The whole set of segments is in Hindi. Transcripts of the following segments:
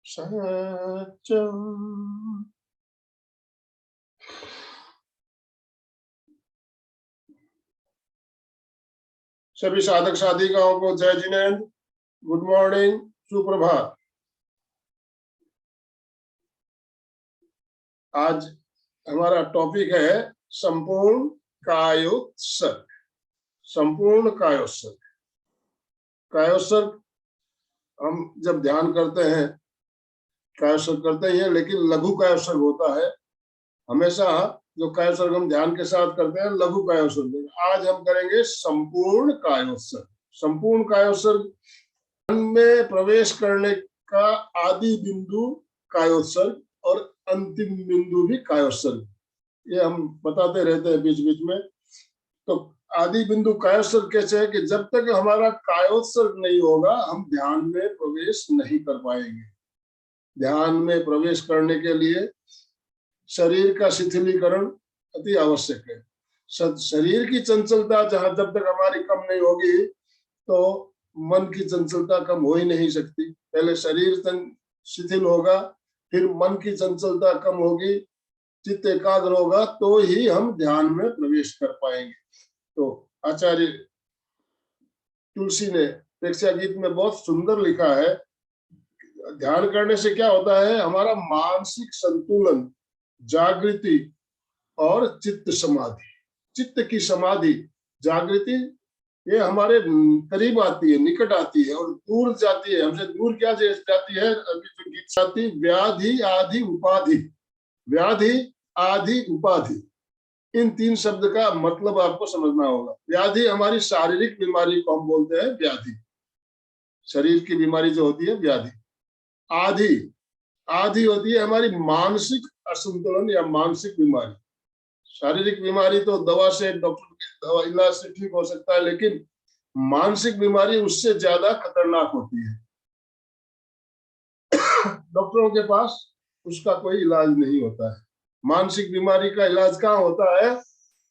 सत्यम। सभी साधक साधिकाओं को जय जिनेन्द्र, गुड मॉर्निंग, सुप्रभात। आज हमारा टॉपिक है संपूर्ण कायोत्सर्ग। संपूर्ण कायोत्सर्ग। कायोत्सर्ग हम जब ध्यान करते हैं, कायोत्सर्ग करते ही है, लेकिन लघु कायोत्सर्ग होता है। हमेशा जो कायोत्सर्ग हम ध्यान के साथ करते हैं लघु कायोत्सर्ग। आज हम करेंगे संपूर्ण कायोत्सर्ग। संपूर्ण कायोत्सर्ग में प्रवेश करने का आदि बिंदु कायोत्सर्ग और अंतिम बिंदु भी कायोत्सर्ग, ये हम बताते रहते हैं बीच बीच में। तो आदि बिंदु कायोत्सर्ग कैसे है कि जब तक हमारा कायोत्सर्ग नहीं होगा हम ध्यान में प्रवेश नहीं कर पाएंगे। ध्यान में प्रवेश करने के लिए शरीर का शिथिलीकरण अति आवश्यक है। शरीर की चंचलता जहां जब तक हमारी कम नहीं होगी तो मन की चंचलता कम हो ही नहीं सकती। पहले शरीर शिथिल होगा, फिर मन की चंचलता कम होगी, चित्त एकाग्र होगा, तो ही हम ध्यान में प्रवेश कर पाएंगे। तो आचार्य तुलसी ने प्रेक्षा गीत में बहुत सुंदर लिखा है, ध्यान करने से क्या होता है, हमारा मानसिक संतुलन, जागृति और चित्त समाधि। चित्त की समाधि, जागृति, ये हमारे करीब आती है, निकट आती है, और दूर जाती है, हमसे दूर क्या जाती है। अभी जो गीत आती, व्याधि आदि उपाधि। व्याधि आदि उपाधि, इन तीन शब्द का मतलब आपको समझना होगा। व्याधि हमारी शारीरिक बीमारी को हम बोलते हैं व्याधि, शरीर की बीमारी जो होती है व्याधि। आदि, आदि होती है हमारी मानसिक असंतुलन या मानसिक बीमारी। शारीरिक बीमारी तो दवा से, डॉक्टर के दवा इलाज से ठीक हो सकता है, लेकिन मानसिक बीमारी उससे ज्यादा खतरनाक होती है। डॉक्टरों के पास उसका कोई इलाज नहीं होता है। मानसिक बीमारी का इलाज कहाँ होता है,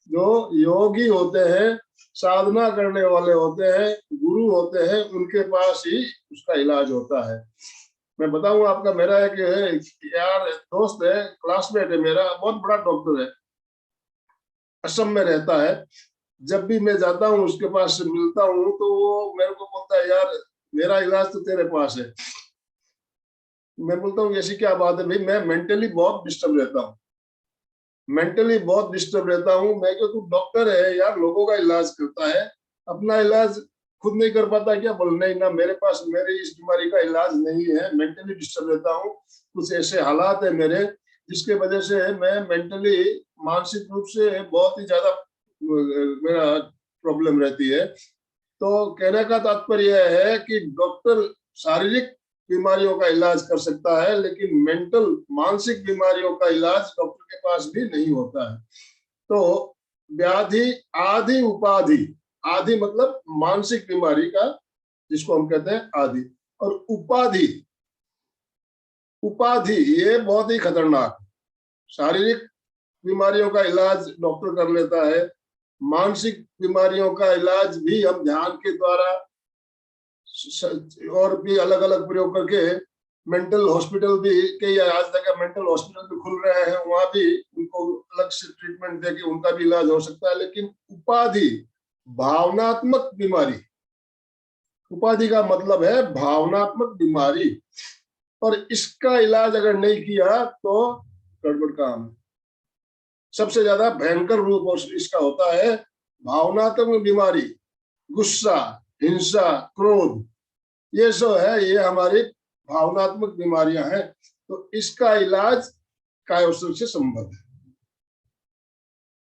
जो योगी होते हैं, साधना करने वाले होते हैं, गुरु होते हैं, उनके पास ही उसका इलाज होता है। मैं बताऊं आपका, मेरा एक यार दोस्त है, क्लासमेट है मेरा, बहुत बड़ा डॉक्टर है, असम में रहता है। जब भी मैं जाता हूँ उसके पास मिलता हूँ तो वो मेरे को बोलता है, यार मेरा इलाज तो तेरे पास है। मैं बोलता हूँ ऐसी क्या बात है भाई, मैं मेंटली बहुत डिस्टर्ब रहता हूँ, मेंटली बहुत डिस्टर्ब रहता हूँ मैं। क्यों, तू डॉक्टर है यार, लोगों का इलाज करता है, अपना इलाज खुद नहीं कर पाता क्या? बोल नहीं ना, मेरे पास मेरी इस बीमारी का इलाज नहीं है, मेंटली डिस्टर्ब रहता हूँ, कुछ ऐसे हालात है मेरे जिसके वजह से मैं मेंटली, मानसिक रूप से बहुत ही ज्यादा मेरा प्रॉब्लम रहती है। तो कहने का तात्पर्य है कि डॉक्टर शारीरिक बीमारियों का इलाज कर सकता है, लेकिन मेंटल, मानसिक बीमारियों का इलाज डॉक्टर के पास भी नहीं होता है। तो व्याधि आदि उपाधि, आदि मतलब मानसिक बीमारी का, जिसको हम कहते हैं आदि, और उपाधि, उपाधि ये बहुत ही खतरनाक। शारीरिक बीमारियों का इलाज डॉक्टर कर लेता है, मानसिक बीमारियों का इलाज भी हम ध्यान के द्वारा और भी अलग अलग प्रयोग करके, मेंटल हॉस्पिटल भी, कई आज तक मेंटल हॉस्पिटल भी खुल रहे हैं, वहां भी उनको अलग से ट्रीटमेंट देके उनका भी इलाज हो सकता है। लेकिन उपाधि, भावनात्मक बीमारी, उपाधि का मतलब है भावनात्मक बीमारी, और इसका इलाज अगर नहीं किया तो गड़बड़ काम है। सबसे ज्यादा भयंकर रूप इसका होता है भावनात्मक बीमारी, गुस्सा, हिंसा, क्रोध, ये सब है, ये हमारी भावनात्मक बीमारियां हैं। तो इसका इलाज कायोत्सर्ग से संभव है,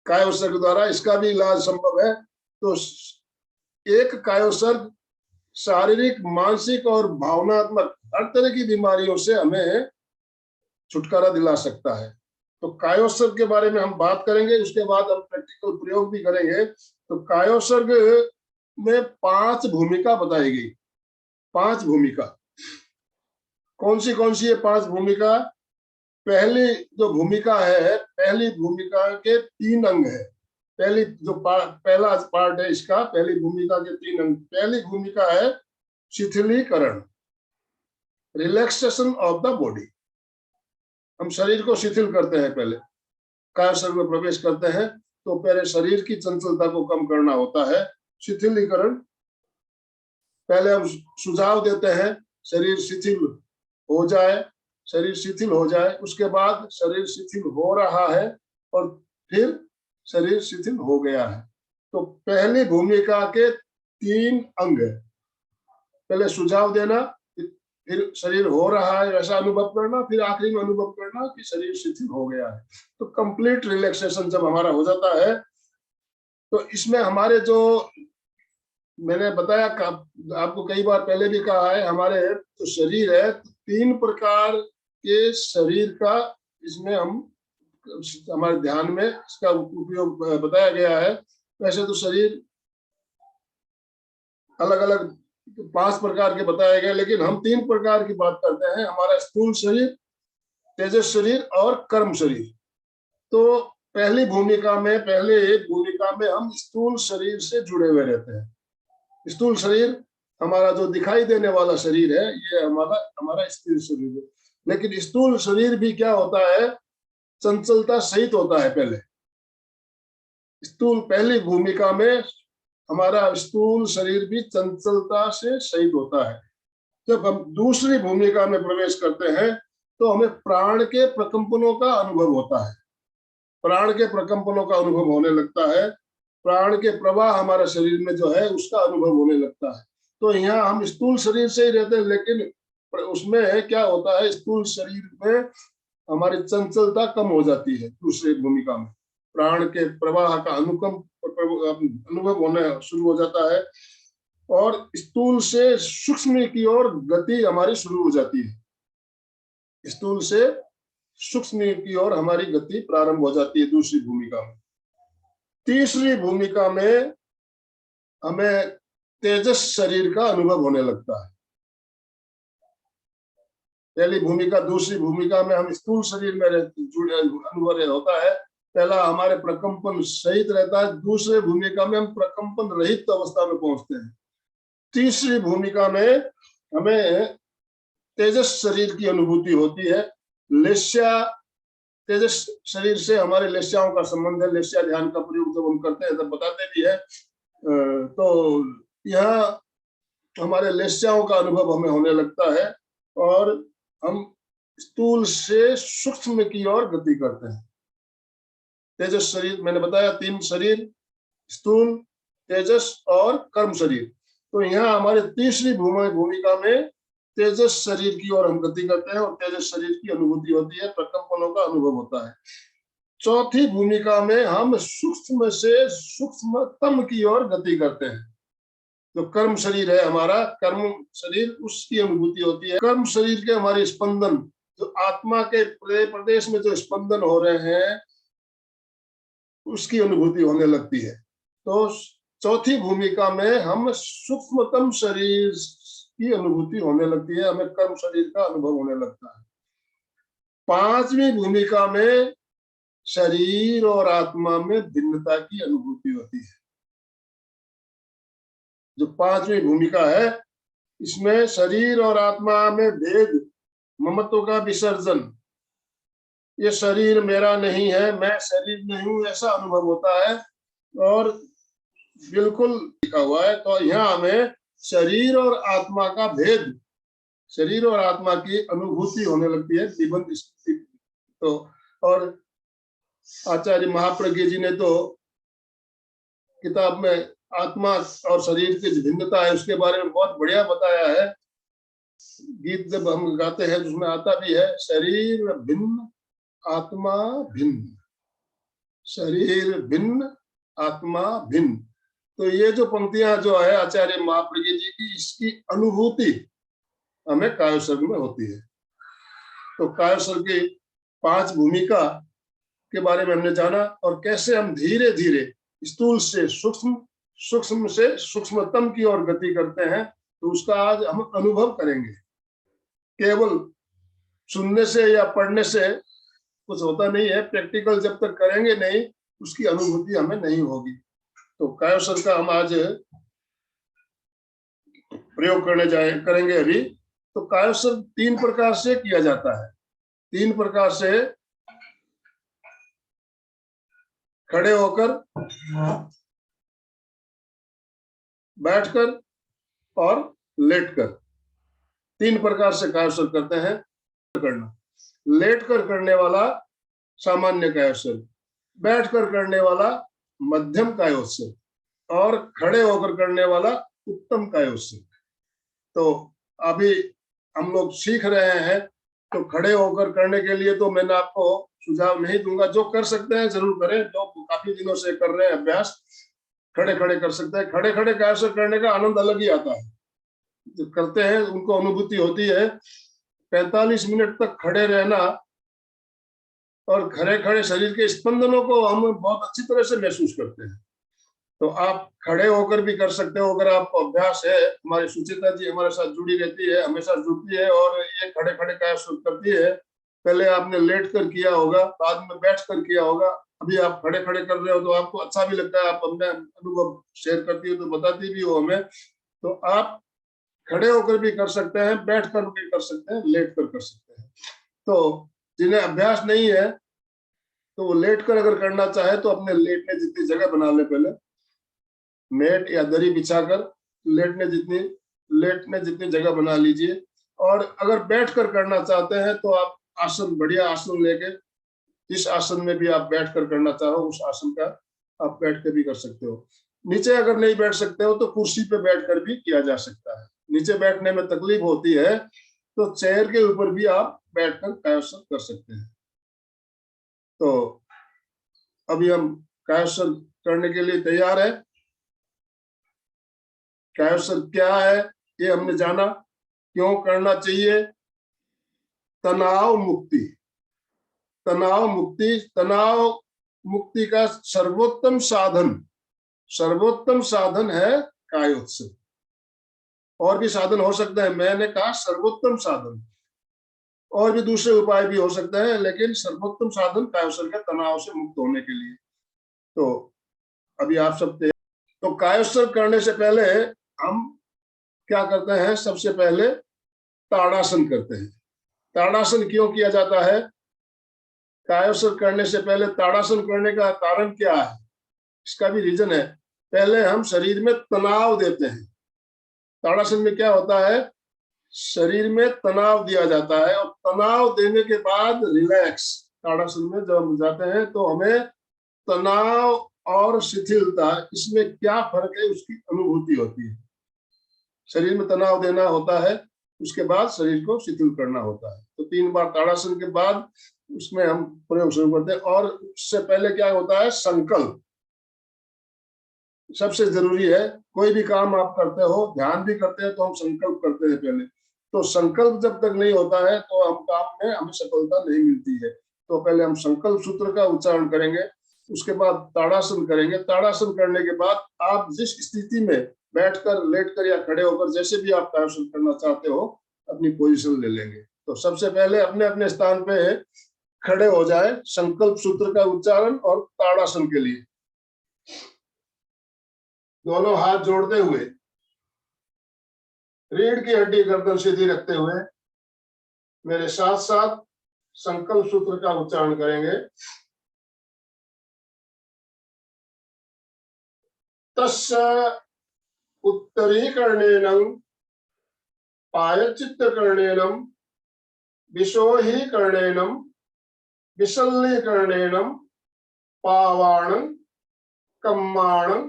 कायोत्सर्ग द्वारा इसका भी इलाज संभव है। तो एक कायोत्सर्ग शारीरिक, मानसिक और भावनात्मक हर तरह की बीमारियों से हमें छुटकारा दिला सकता है। तो कायोत्सर्ग के बारे में हम बात करेंगे, उसके बाद हम प्रैक्टिकल प्रयोग भी करेंगे। तो कायोत्सर्ग में 5 भूमिका बताई गई। 5 भूमिका कौन सी है? 5 भूमिका। पहली जो भूमिका है, पहली भूमिका के 3 अंग है। पहली जो पहला पार्ट है इसका, पहली भूमिका के 3 अंग। पहली भूमिका है शिथिलीकरण। Relaxation of the body. हम शरीर को शिथिल करते हैं, पहले कायसर्ग में प्रवेश करते हैं तो पहले शरीर की चंचलता को कम करना होता है, शिथिलीकरण। पहले हम सुझाव देते हैं शरीर शिथिल हो जाए, शरीर शिथिल हो जाए, उसके बाद शरीर शिथिल हो रहा है और फिर शरीर शिथिल हो गया है। तो पहली भूमिका के 3 अंग है, पहले सुझाव देना, फिर शरीर हो रहा है वैसा अनुभव करना, फिर आखिरी में अनुभव करना कि शरीर शिथिल हो गया है। तो कंप्लीट रिलैक्सेशन जब हमारा हो जाता है तो इसमें हमारे जो मैंने बताया, आपको कई बार पहले भी कहा है, हमारे जो शरीर है 3 प्रकार के शरीर का इसमें हम हमारे ध्यान में इसका उपयोग बताया गया है। वैसे तो शरीर अलग अलग 5 प्रकार के बताए गए, लेकिन हम 3 प्रकार की बात करते हैं, हमारा स्थूल शरीर, तेजस शरीर और कर्म शरीर। तो पहली भूमिका में हम स्थूल शरीर से जुड़े हुए रहते हैं। स्थूल शरीर हमारा जो दिखाई देने वाला शरीर है, ये हमारा स्थूल शरीर है। लेकिन स्थूल शरीर भी क्या होता है, चंचलता सहित होता है। पहली भूमिका में हमारा स्थूल शरीर भी चंचलता से सहित होता है। जब हम दूसरी भूमिका में प्रवेश करते हैं तो हमें प्राण के प्रकंपनों का अनुभव होता है, प्राण के प्रकंपनों का अनुभव होने लगता है, प्राण के प्रवाह हमारे शरीर में जो है उसका अनुभव होने लगता है। तो यहाँ हम स्थूल शरीर से ही रहते हैं, लेकिन उसमें क्या होता है, स्थूल शरीर में हमारी चंचलता कम हो जाती है। दूसरी भूमिका में प्राण के प्रवाह का अनुभव होने शुरू हो जाता है और स्थूल से सूक्ष्म की ओर गति हमारी शुरू हो जाती है। स्थूल से सूक्ष्म की ओर हमारी गति प्रारंभ हो जाती है दूसरी भूमिका में। तीसरी भूमिका में हमें तेजस शरीर का अनुभव होने लगता है। पहली भूमिका दूसरी भूमिका में हम स्थूल शरीर में अनुभव होता है, पहला हमारे प्रकंपन सहित रहता है, दूसरे भूमिका में हम प्रकंपन रहित अवस्था में पहुंचते हैं। तीसरी भूमिका में हमें तेजस शरीर की अनुभूति होती है। लेस्या, तेजस शरीर से हमारे लेस्याओं का संबंध है। लेस्या ध्यान का प्रयोग जब हम करते हैं तब बताते भी है। तो यहाँ हमारे लेस्याओं का अनुभव हमें होने लगता है और हम स्थूल से सूक्ष्म की ओर गति करते हैं। तेजस शरीर मैंने बताया 3 शरीर, स्थूल, तेजस और कर्म शरीर। तो यहाँ हमारे तीसरी भूमिका में तेजस शरीर की ओर हम गति करते हैं और तेजस शरीर की अनुभूति होती है, प्रकंपनों का अनुभव होता है। चौथी भूमिका में हम सूक्ष्म से सूक्ष्मतम की ओर गति करते हैं। जो कर्म शरीर है हमारा, कर्म शरीर, उसकी अनुभूति होती है। कर्म शरीर के हमारे स्पंदन, जो आत्मा के प्रदेश में जो स्पंदन हो रहे हैं उसकी अनुभूति होने लगती है। तो चौथी भूमिका में हम सूक्ष्मतम शरीर की अनुभूति होने लगती है, हमें कर्म शरीर का अनुभव होने लगता है। पांचवी भूमिका में शरीर और आत्मा में भिन्नता की अनुभूति होती है। जो पांचवी भूमिका है इसमें शरीर और आत्मा में भेद, ममत्व का विसर्जन, ये शरीर मेरा नहीं है, मैं शरीर नहीं हूं, ऐसा अनुभव होता है और बिल्कुल लिखा हुआ है। तो यहाँ हमें शरीर और आत्मा का भेद, शरीर और आत्मा की अनुभूति होने लगती है, जीवन स्थिति। तो और आचार्य महाप्रज्ञ जी ने तो किताब में आत्मा और शरीर की भिन्नता है उसके बारे में बहुत बढ़िया बताया है। गीत जब हम गाते हैं उसमें आता भी है, शरीर भिन्न आत्मा भिन्न, शरीर भिन्न आत्मा भिन्न। तो ये जो पंक्तियां जो है आचार्य महाप्रज्ञ जी की, इसकी अनुभूति हमें कायसर्ग में होती है। तो कायसर्ग की 5 भूमिका के बारे में हमने जाना और कैसे हम धीरे धीरे स्थूल से सूक्ष्म, सूक्ष्म से सूक्ष्मतम की ओर गति करते हैं। तो उसका आज हम अनुभव करेंगे। केवल सुनने से या पढ़ने से कुछ होता नहीं है, प्रैक्टिकल जब तक करेंगे नहीं उसकी अनुभूति हमें नहीं होगी। तो कायसर्ग का हम आज प्रयोग करेंगे अभी। तो कायोत्सर्ग 3 प्रकार से किया जाता है। 3 प्रकार से, खड़े होकर, बैठकर और लेटकर, 3 प्रकार से कायोत्सर्ग करते हैं। करना, लेटकर करने वाला सामान्य कायोत्सर्ग, बैठकर करने वाला मध्यम कायोत्सर्ग और खड़े होकर करने वाला उत्तम कायोत्सर्ग। तो अभी हम लोग सीख रहे हैं, तो खड़े होकर करने के लिए तो मैंने आपको सुझाव नहीं दूंगा, जो कर सकते हैं जरूर करें, जो काफी दिनों से कर रहे हैं अभ्यास, खड़े खड़े कर सकते हैं। खड़े खड़े कायोत्सर्ग करने का आनंद अलग ही आता है, जो करते हैं उनको अनुभूति होती है। 45 मिनट तक खड़े रहना और खड़े खड़े शरीर के स्पंदनों को हम बहुत अच्छी तरह से महसूस करते हैं। तो आप खड़े होकर भी कर सकते हो, अगर आपको अभ्यास है। हमारी सुचिता जी हमारे साथ जुड़ी रहती है, हमेशा जुड़ती है और ये खड़े खड़े कायोत्सर्ग करती है। पहले आपने लेट कर किया होगा, बाद में बैठ कर किया होगा, अभी आप खड़े खड़े कर रहे हो तो आपको अच्छा भी लगता है। आप अपने अनुभव शेयर करती हो तो बताती भी हो हमें। तो आप खड़े होकर भी कर सकते हैं, बैठ कर भी कर सकते हैं, लेट कर सकते हैं। तो जिन्हें अभ्यास नहीं है तो वो लेट कर अगर करना चाहे तो अपने लेटने जितनी जगह बना ले, पहले मेट या दरी बिछाकर लेटने जितनी जगह बना लीजिए। और अगर बैठ कर करना चाहते हैं तो आप आसन, बढ़िया आसन लेके, जिस आसन में भी आप बैठ कर करना चाहो उस आसन का आप बैठ कर भी कर सकते हो। नीचे अगर नहीं बैठ सकते हो तो कुर्सी पे बैठ कर भी किया जा सकता है। नीचे बैठने में तकलीफ होती है तो चेयर के ऊपर भी आप बैठकर कायोत्सर्ग कर सकते हैं। तो अभी हम कायोत्सर्ग करने के लिए तैयार है। कायोत्सर्ग क्या है ये हमने जाना, क्यों करना चाहिए। तनाव मुक्ति, तनाव मुक्ति का सर्वोत्तम साधन है कायोत्सर्ग। और भी साधन हो सकते हैं, मैंने कहा सर्वोत्तम साधन, और भी दूसरे उपाय भी हो सकते हैं, लेकिन सर्वोत्तम साधन कायोत्सर्ग है तनाव से मुक्त होने के लिए। तो अभी आप सब तो कायोत्सर्ग करने से पहले हम क्या करते हैं, सबसे पहले ताड़ासन करते हैं। ताड़ासन क्यों किया जाता है? कायोत्सर्ग करने से पहले ताड़ासन करने का कारण क्या है, इसका भी रीजन है। पहले हम शरीर में तनाव देते हैं। ताड़ासन में क्या होता है, शरीर में तनाव दिया जाता है और तनाव देने के बाद रिलैक्स, ताड़ासन में जब हम जाते हैं तो हमें तनाव और शिथिलता, इसमें क्या फर्क है उसकी अनुभूति होती है। शरीर में तनाव देना होता है, उसके बाद शरीर को शिथिल करना होता है। तो 3 बार ताड़ासन के बाद उसमें हम प्रयोग शुरू करते हैं। और उससे पहले क्या होता है, संकल्प सबसे जरूरी है। कोई भी काम आप करते हो, ध्यान भी करते हैं तो हम संकल्प करते हैं पहले। तो संकल्प जब तक नहीं होता है तो हम काम में हमें सफलता नहीं मिलती है। तो पहले हम संकल्प सूत्र का उच्चारण करेंगे, उसके बाद ताड़ासन करेंगे। ताड़ासन करने के बाद आप जिस स्थिति में बैठकर, लेटकर या खड़े होकर, जैसे भी आप ताड़ासन करना चाहते हो, अपनी पोजीशन ले लेंगे। तो सबसे पहले अपने अपने स्थान पे खड़े हो जाए, संकल्प सूत्र का उच्चारण और ताड़ासन के लिए दोनों हाथ जोड़ते हुए, रीढ़ की हड्डी गर्दन सीधी रखते हुए मेरे साथ साथ संकल्प सूत्र का उच्चारण करेंगे। तस्य उत्तरीकरणेन पायचित्तकरणेन विशोहीकरणेन विशल्लीकरणेन पावाणं कम्माणं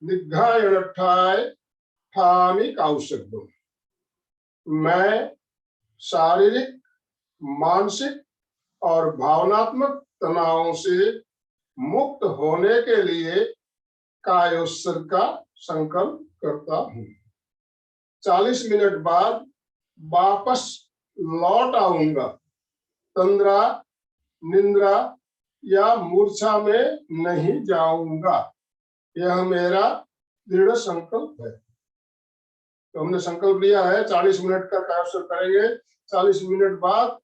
निघायठाय ठामी काउशब्दों। मैं शारीरिक, मानसिक और भावनात्मक तनावों से मुक्त होने के लिए कायोत्सर्ग का संकल्प करता हूं। 40 मिनट बाद वापस लौट आऊंगा। तंद्रा, निंद्रा या मूर्छा में नहीं जाऊंगा, यह मेरा दृढ़ संकल्प है। तो हमने संकल्प लिया है 40 मिनट का कायोत्सर्ग करेंगे। 40 मिनट बाद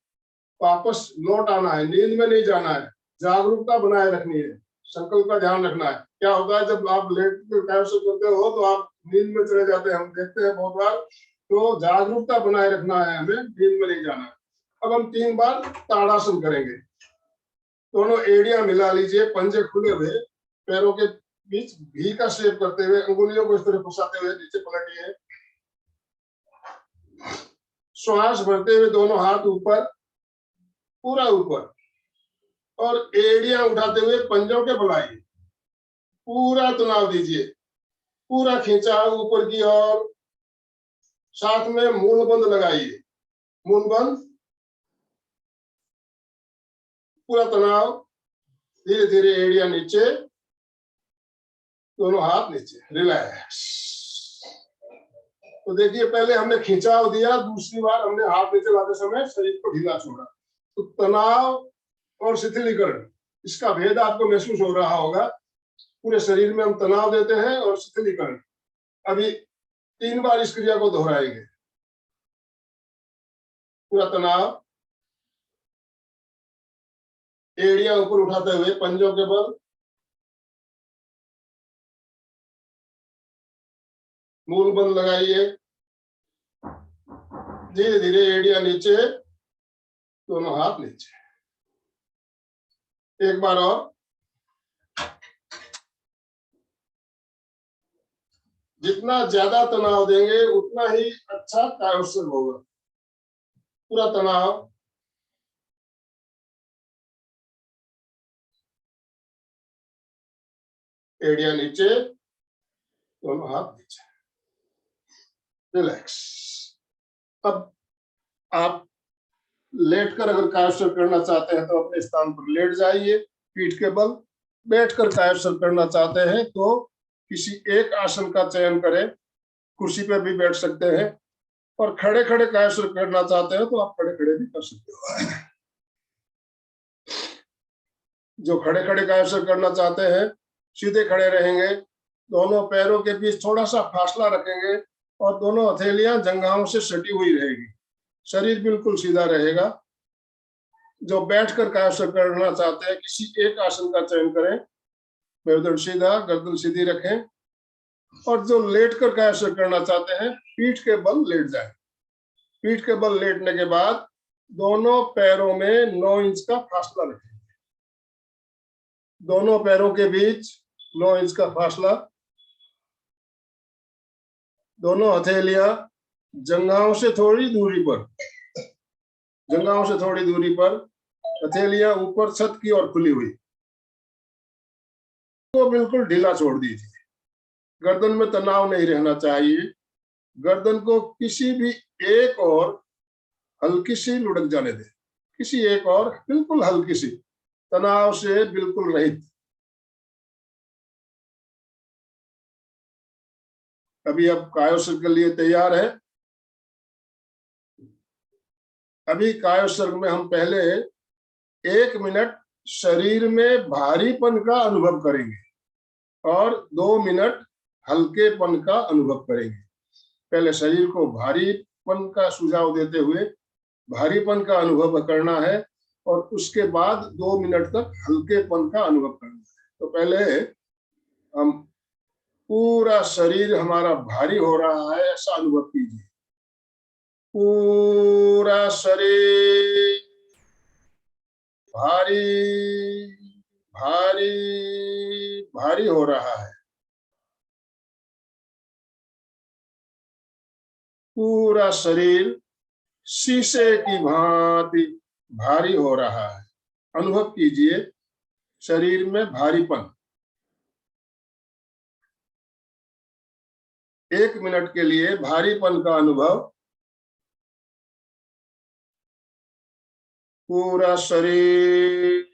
वापस लौट आना है, नींद में नहीं जाना है, जागरूकता बनाए रखनी है, संकल्प का ध्यान रखना है। क्या होता है, जब आप लेट कर कायोत्सर्ग करते हो तो आप नींद में चले जाते हैं। हम देखते हैं बहुत बार तो जागरूकता बनाए रखना है, हमें नींद में नहीं जाना है। अब हम 3 बार ताड़ासन करेंगे। दोनों एड़ियां मिला लीजिए, पंजे खुले हुए, पैरों के बीच भी का शेप करते हुए, अंगुलियों को इस तरह फंसाते हुए नीचे पलटिए। श्वास भरते हुए दोनों हाथ ऊपर, पूरा ऊपर, और एड़ियां उठाते हुए पंजों के बढ़ाइए। पूरा तनाव दीजिए, पूरा खींचाव ऊपर की ओर। साथ में मूल बंद लगाइए, मूल बंद, पूरा तनाव। धीरे धीरे एड़ियां नीचे, दोनों हाथ नीचे, रिलैक्स। तो देखिए, पहले हमने खिंचाव दिया, दूसरी बार हमने हाथ नीचे लाते समय शरीर को ढीला छोड़ा। तो तनाव और शिथिलीकरण, इसका भेद आपको महसूस हो रहा होगा। पूरे शरीर में हम तनाव देते हैं और शिथिलीकरण। अभी 3 बार इस क्रिया को दोहराएंगे। पूरा तनाव, एड़ियां ऊपर उठाते हुए पंजों के बल, मूल बंद लगाइए। धीरे धीरे एड़ियां नीचे, दोनों हाथ नीचे। एक बार और। जितना ज्यादा तनाव देंगे उतना ही अच्छा कायोत्सर्ग होगा। पूरा तनाव, एड़ियां नीचे, दोनों हाथ नीचे, रिलैक्स। अब आप लेटकर अगर कायोत्सर्ग करना चाहते हैं तो अपने स्थान पर लेट जाइए, पीठ के बल। बैठकर कायोत्सर्ग करना चाहते हैं तो किसी एक आसन का चयन करें, कुर्सी पर भी बैठ सकते हैं। और खड़े खड़े कायोत्सर्ग करना चाहते हैं तो आप खड़े खड़े भी कर सकते हो। जो खड़े खड़े कायोत्सर्ग करना चाहते हैं, सीधे खड़े रहेंगे, दोनों पैरों के बीच थोड़ा सा फासला रखेंगे और दोनों हथेलियां जंघाओं से सटी हुई रहेगी, शरीर बिल्कुल सीधा रहेगा। जो बैठकर कायोत्सर्ग करना चाहते हैं, किसी एक आसन का चयन करें, मेरुदंड सीधा, गर्दन सीधी रखें। और जो लेटकर कायोत्सर्ग करना चाहते हैं, पीठ के बल लेट जाएं। पीठ के बल लेटने के बाद दोनों पैरों में 9 इंच का फासला रखें। दोनों पैरों के बीच 9 इंच का फासला। दोनों हथेलियां जंघाओं से थोड़ी दूरी पर, जंघाओं से थोड़ी दूरी पर, हथेलियां ऊपर छत की ओर खुली हुई। तो बिल्कुल ढीला छोड़ दीजिए। गर्दन में तनाव नहीं रहना चाहिए। गर्दन को किसी भी एक और हल्की सी लुढ़क जाने दें, किसी एक और बिल्कुल हल्की सी, तनाव से बिल्कुल रहित। अभी अब कायोत्सर्ग के लिए तैयार है। अभी कायोत्सर्ग में हम पहले 1 मिनट शरीर में भारीपन का अनुभव करेंगे और 2 मिनट हल्केपन का अनुभव करेंगे। पहले शरीर को भारीपन का सुझाव देते हुए भारीपन का अनुभव करना है और उसके बाद 2 मिनट तक हल्केपन का अनुभव करना है। तो पहले हम पूरा शरीर हमारा भारी हो रहा है ऐसा अनुभव कीजिए। पूरा शरीर भारी भारी भारी हो रहा है। पूरा शरीर शीशे की भांति भारी हो रहा है। अनुभव कीजिए शरीर में भारीपन। 1 मिनट के लिए भारीपन का अनुभव। पूरा शरीर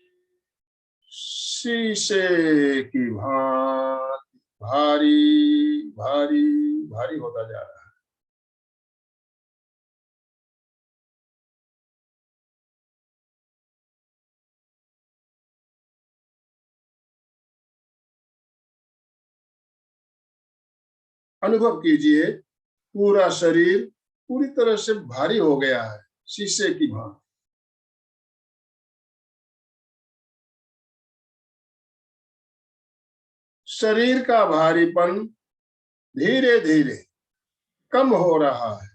शीशे की भांति भारी भारी भारी होता जा रहा है। अनुभव कीजिए पूरा शरीर पूरी तरह से भारी हो गया है, शीशे की भांति। शरीर का भारीपन धीरे धीरे कम हो रहा है।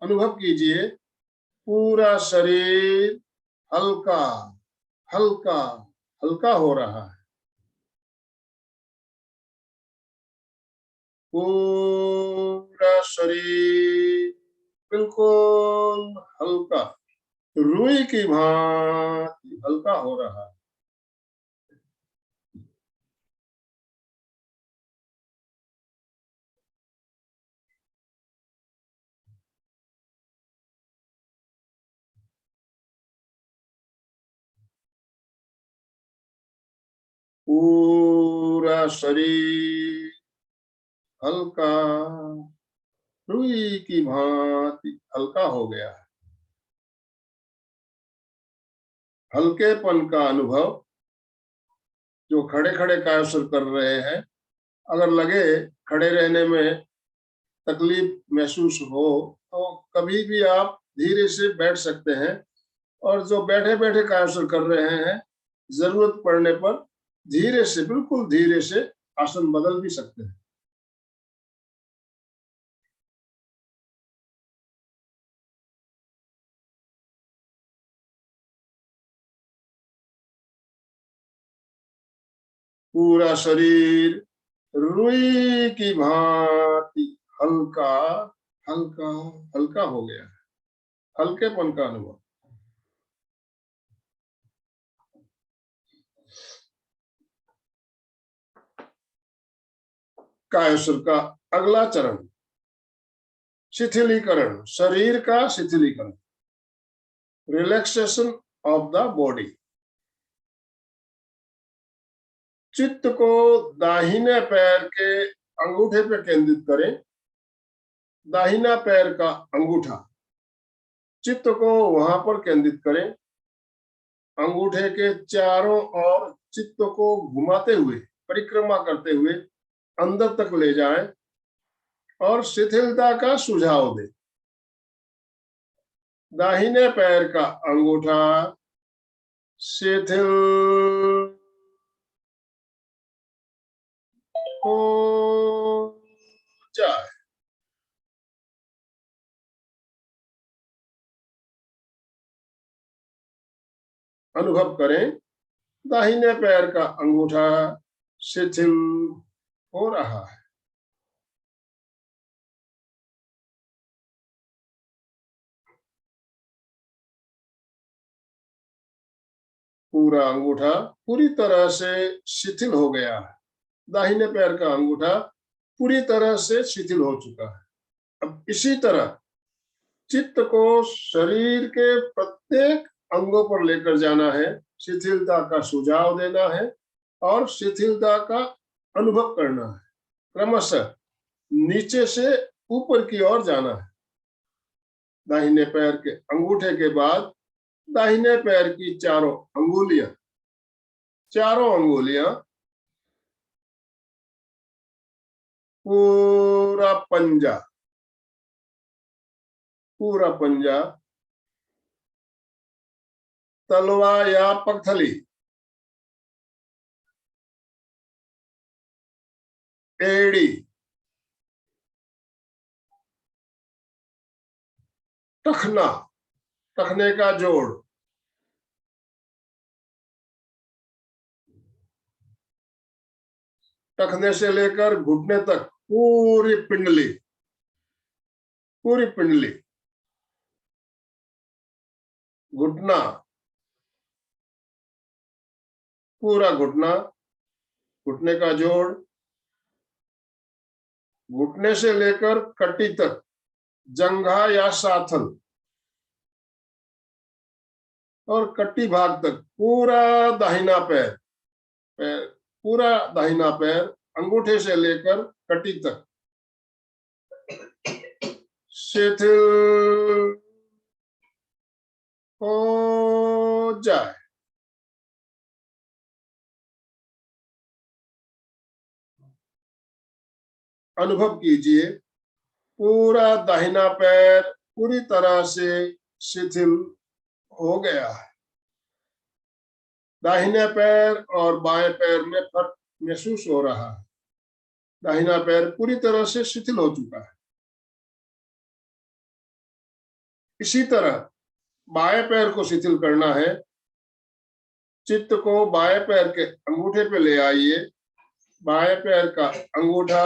अनुभव कीजिए पूरा शरीर हल्का हल्का हल्का हो रहा है। पूरा शरीर बिल्कुल हल्का, रुई की भांति हल्का हो रहा है। पूरा शरीर हल्का, रुई की भांति हल्का हो गया है। हल्केपन का अनुभव जो खड़े खड़े कायसर कर रहे हैं, अगर लगे खड़े रहने में तकलीफ महसूस हो तो कभी भी आप धीरे से बैठ सकते हैं, और जो बैठे बैठे कायसर कर रहे हैं, जरूरत पड़ने पर धीरे से, बिल्कुल धीरे से आसन बदल भी सकते हैं। पूरा शरीर रुई की भांति हल्का हल्का हल्का हो गया है। हल्केपन का अनुभव। कायसर का अगला चरण शिथिलीकरण, शरीर का शिथिलीकरण, रिलैक्सेशन ऑफ द बॉडी। चित्त को दाहिने पैर के अंगूठे पे केंद्रित करें। दाहिना पैर का अंगूठा चित्त को वहां पर केंद्रित करें। अंगूठे के चारों ओर चित्त को घुमाते हुए, परिक्रमा करते हुए अंदर तक ले जाएं और शिथिलता का सुझाव दें। दाहिने पैर का अंगूठा शिथिल हो जाए। अनुभव करें दाहिने पैर का अंगूठा शिथिल हो रहा है। पूरा अंगूठा पूरी तरह से शिथिल हो गया है। दाहिने पैर का अंगूठा पूरी तरह से शिथिल हो चुका है। अब इसी तरह चित्त को शरीर के प्रत्येक अंगों पर लेकर जाना है, शिथिलता का सुझाव देना है और शिथिलता का अनुभव करना है। क्रमशः नीचे से ऊपर की ओर जाना है। दाहिने पैर के अंगूठे के बाद दाहिने पैर की चारों अंगुलियां पूरा पंजा, तलवा या पगथली, एड़ी, टखना, टखने का जोड़, टखने से लेकर घुटने तक पूरी पिंडली, घुटना, पूरा घुटना, घुटने का जोड़, घुटने से लेकर कटी तक, जंघा या साथल और कटी भाग तक पूरा दाहिना पैर अंगूठे से लेकर कटी तक शिथिल हो जाए। अनुभव कीजिए पूरा दाहिना पैर पूरी तरह से शिथिल हो गया है। दाहिने पैर और बाएं पैर में फर्क महसूस हो रहा है। दाहिना पैर पूरी तरह से शिथिल हो चुका है। इसी तरह बाएं पैर को शिथिल करना है। चित्त को बाएं पैर के अंगूठे पे ले आइए। बाएं पैर का अंगूठा,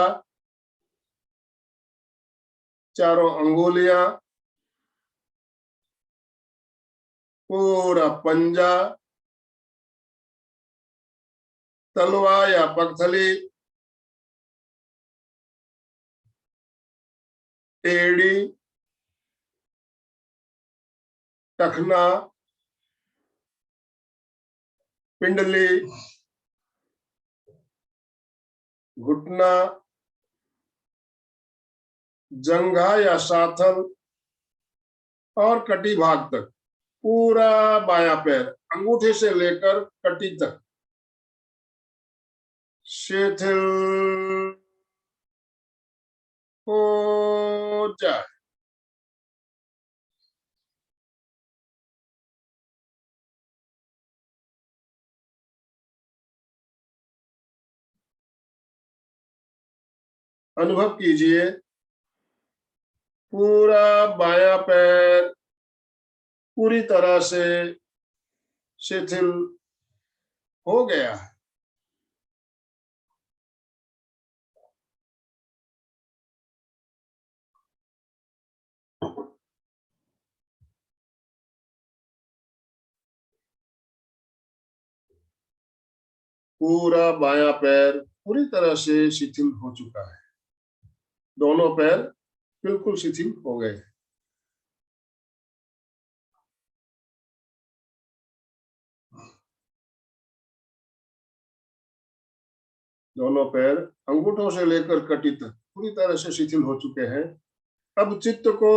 चारों अंगुलियां, पूरा पंजा, तलवा या पगथली, एड़ी, टखना, पिंडली, घुटना, जंघा या साथल और कटी भाग तक पूरा बायां पैर अंगूठे से लेकर कटी तक शिथिल हो जाए। अनुभव कीजिए पूरा बायां पैर पूरी तरह से शिथिल हो गया है। पूरा बायां पैर पूरी तरह से शिथिल हो चुका है। दोनों पैर बिल्कुल शिथिल हो गए। दोनों पैर अंगूठों से लेकर कटी तक पूरी तरह से शिथिल हो चुके हैं। अब चित्त को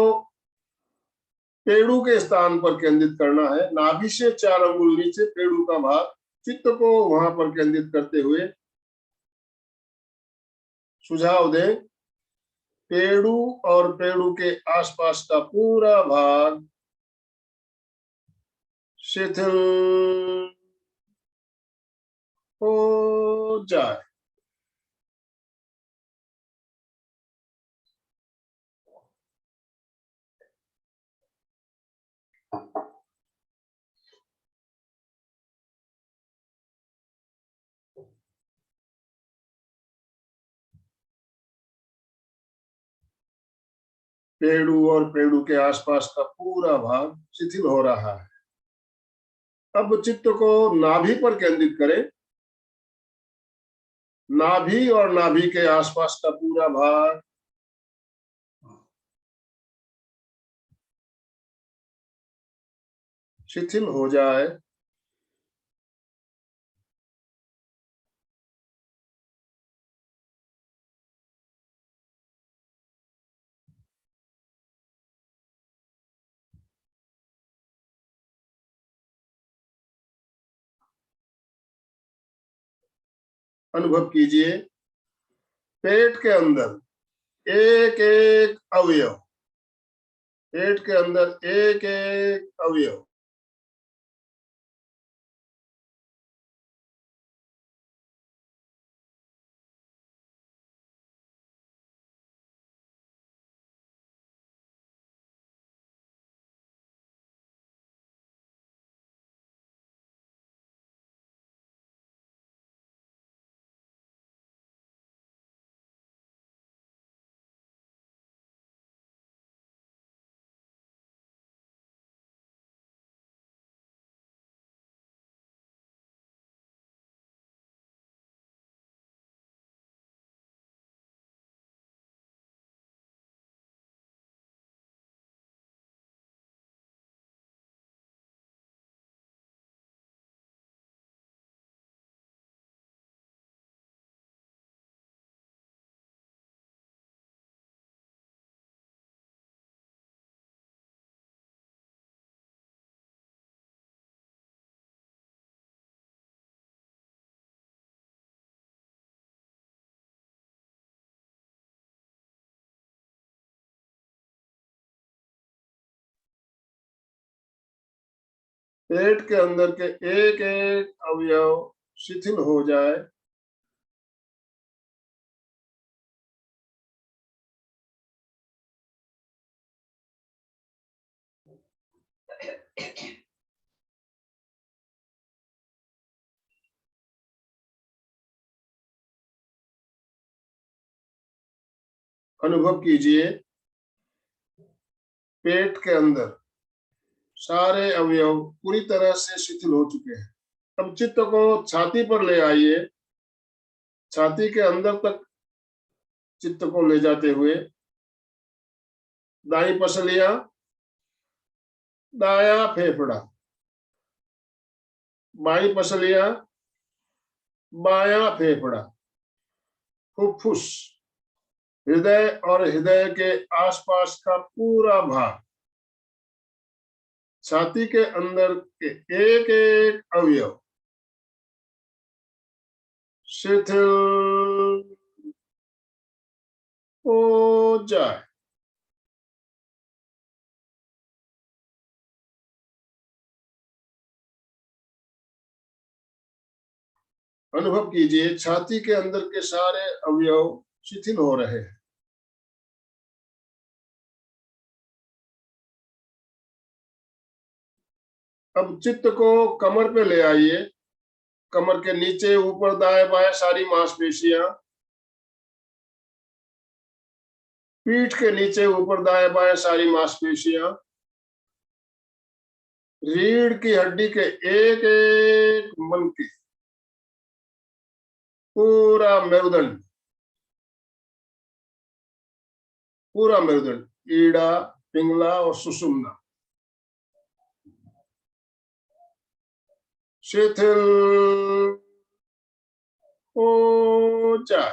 पेड़ू के स्थान पर केंद्रित करना है। नाभि से 4 अंगुल नीचे पेड़ू का भाग, चित्त को वहां पर केंद्रित करते हुए सुझाव दें। पेड़ू और पेड़ू के आसपास का पूरा भाग शिथिल हो जाए। पेड़ू और पेड़ू के आसपास का पूरा भाग शिथिल हो रहा है। अब चित्त को नाभि पर केंद्रित करें। नाभि और नाभि के आसपास का पूरा भाग शिथिल हो जाए। अनुभव कीजिए पेट के अंदर एक एक अवयव, पेट के अंदर एक एक अवयव पेट के अंदर के एक एक अवयव शिथिल हो जाए। अनुभव कीजिए पेट के अंदर सारे अवयव पूरी तरह से शिथिल हो चुके हैं। अब चित्त को छाती पर ले आइए, छाती के अंदर तक चित्त को ले जाते हुए दाई पसलियां, दाया फेफड़ा, बाई पसलियां, बाया फेफड़ा, फुफ्फुस, हृदय और हृदय के आसपास का पूरा भाग, छाती के अंदर के एक एक अवयव शिथिल हो जाए। अनुभव कीजिए छाती के अंदर के सारे अवयव शिथिल हो रहे हैं। अब चित्त को कमर पे ले आइए, कमर के नीचे ऊपर दाएं बाएं सारी मांसपेशियां, पीठ के नीचे ऊपर दाएं बाएं सारी मांसपेशियां, रीढ़ की हड्डी के एक एक मन के पूरा मेरुदंड, पूरा मेरुदंड, ईड़ा, पिंगला और सुषुम्ना शिथिल हो जाए।